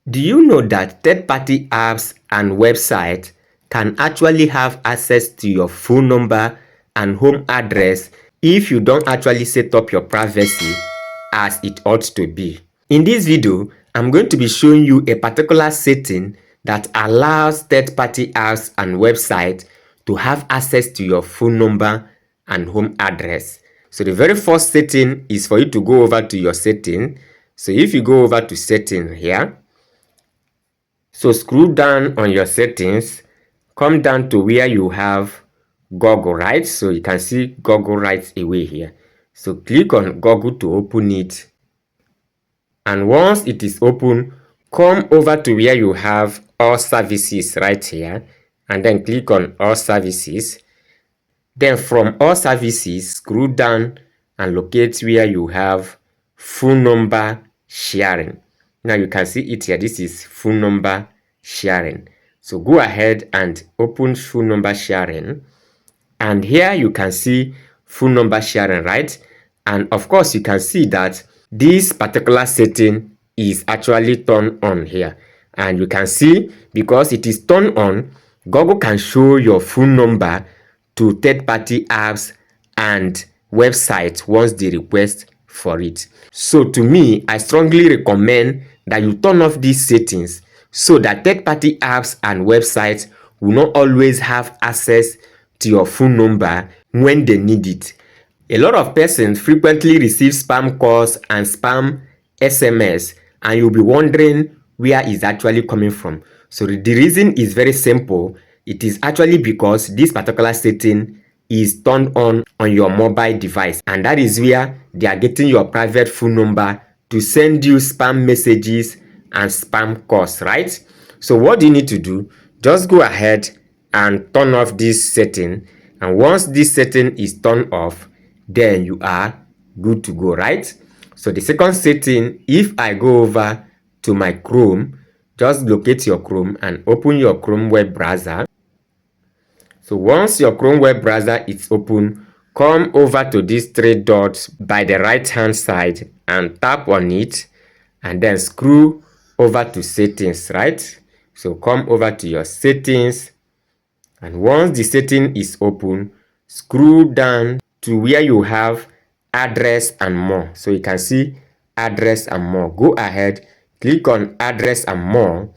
Do you know that third-party apps and websites can actually have access to your phone number and home address if you don't actually set up your privacy as it ought to be? In this video, I'm going to be showing you a particular setting that allows third-party apps and websites to have access to your phone number and home address. So the very first setting is for you to go over to your setting. So if you go over to setting here, so scroll down on your settings, come down to where you have Google, right? So you can see Google right away here. So click on Google to open it. And once it is open, come over to where you have all services right here. And then click on all services. Then from all services, scroll down and locate where you have phone number sharing. Now you can see it here. This is phone number sharing. So go ahead and open phone number sharing. And here you can see phone number sharing, right? And of course, you can see that this particular setting is actually turned on here. And you can see because it is turned on, Google can show your phone number to third-party apps and websites once they request for it. So to me, I strongly recommend that you turn off these settings so that third-party apps and websites will not always have access to your phone number when they need it. A lot of persons frequently receive spam calls and spam SMS, and you'll be wondering where it's actually coming from. So the reason is very simple. It is actually because this particular setting is turned on your mobile device, and that is where they are getting your private phone number to send you spam messages and spam calls, right? So what do you need to do? Just go ahead and turn off this setting, and once this setting is turned off, then you are good to go, right? So the second setting, if I go over to my Chrome, just locate your Chrome and open your Chrome web browser. So once your Chrome web browser is open, come over to these three dots by the right hand side and tap on it, and then scroll over to settings, right? So come over to your settings, and once the setting is open, scroll down to where you have address and more. So you can see address and more. Go ahead, click on address and more.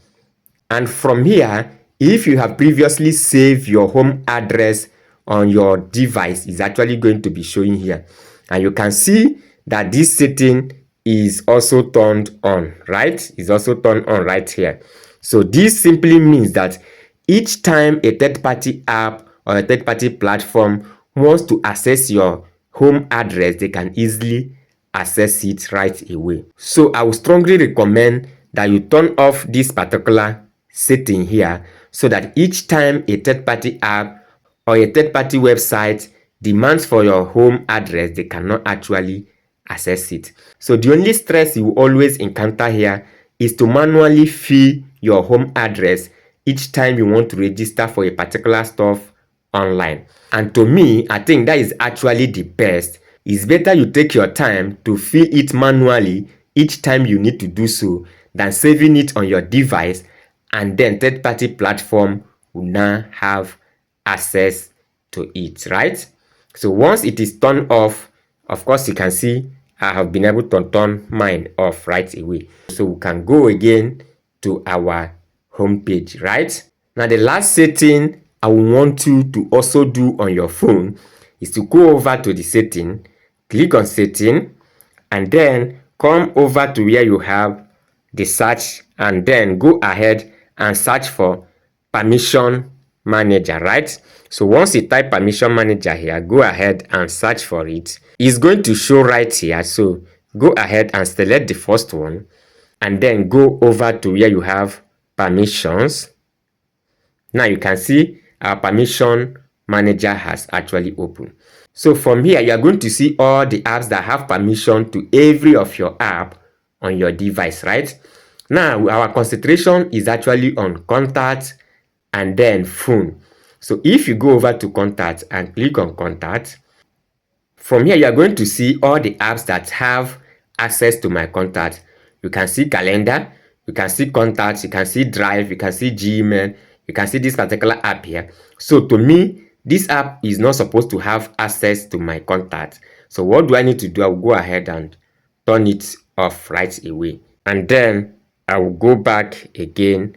And from here, if you have previously saved your home address on your device, it's actually going to be showing here. And you can see that this setting is also turned on, right? It's also turned on right here. So this simply means that each time a third-party app or a third-party platform wants to access your home address, they can easily access it right away. So I would strongly recommend that you turn off this particular setting here so that each time a third-party app or a third-party website demands for your home address, they cannot actually access it. So the only stress you will always encounter here is to manually fill your home address each time you want to register for a particular stuff online. And to me, I think that is actually the best. It's better you take your time to fill it manually each time you need to do so than saving it on your device, and then third-party platform will now have access to it, right? So once it is turned off, of course you can see I have been able to turn mine off right away. So we can go again to our home page, right? Now the last setting I want you to also do on your phone is to go over to the setting, click on setting, and then come over to where you have the search, and then go ahead and search for permission manager, right? So once you type permission manager here, go ahead and search for it. It's going to show right here. So go ahead and select the first one, and then go over to where you have permissions. Now you can see our permission manager has actually opened. So from here, you are going to see all the apps that have permission to every of your app on your device, right? Now our concentration is actually on contact and then phone. So if you go over to contact and click on contact, from here you are going to see all the apps that have access to my contact. You can see calendar, you can see contacts, you can see Drive, you can see Gmail, you can see this particular app here. So to me, this app is not supposed to have access to my contacts. So what do I need to do? I will go ahead and turn it off right away. And then I will go back again.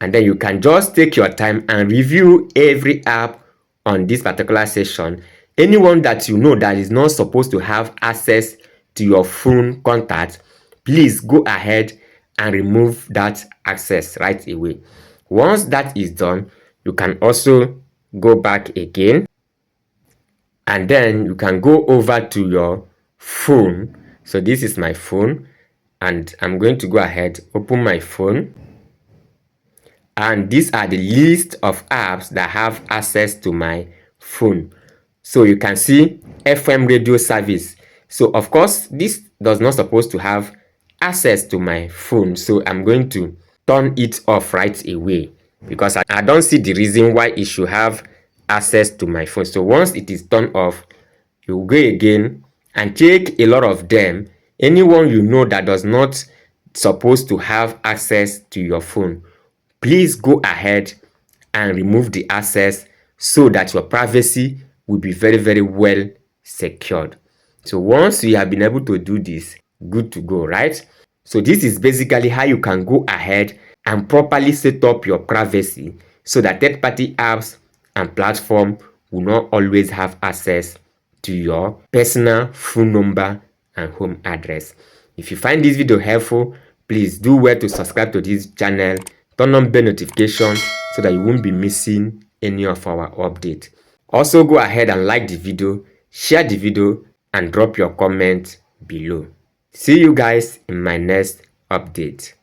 And then you can just take your time and review every app on this particular session. Anyone that you know that is not supposed to have access to your phone contacts, please go ahead and remove that access right away. Once that is done, you can also go back again, and then you can go over to your phone. So this is my phone, and I'm going to go ahead, open my phone. And these are the list of apps that have access to my phone. So you can see FM radio service. So of course, this does not supposed to have access to my phone. So I'm going to turn it off right away, because I don't see the reason why it should have access to my phone. So once it is turned off, you go again and check a lot of them. Anyone you know that does not supposed to have access to your phone, please go ahead and remove the access so that your privacy will be very, very well secured. So once you have been able to do this, good to go, right? So this is basically how you can go ahead and properly set up your privacy so that third-party apps and platform will not always have access to your personal phone number and home address. If you find this video helpful, please do well to subscribe to this channel, turn on bell notification so that you won't be missing any of our updates. Also go ahead and like the video, share the video, and drop your comment below. See you guys in my next update.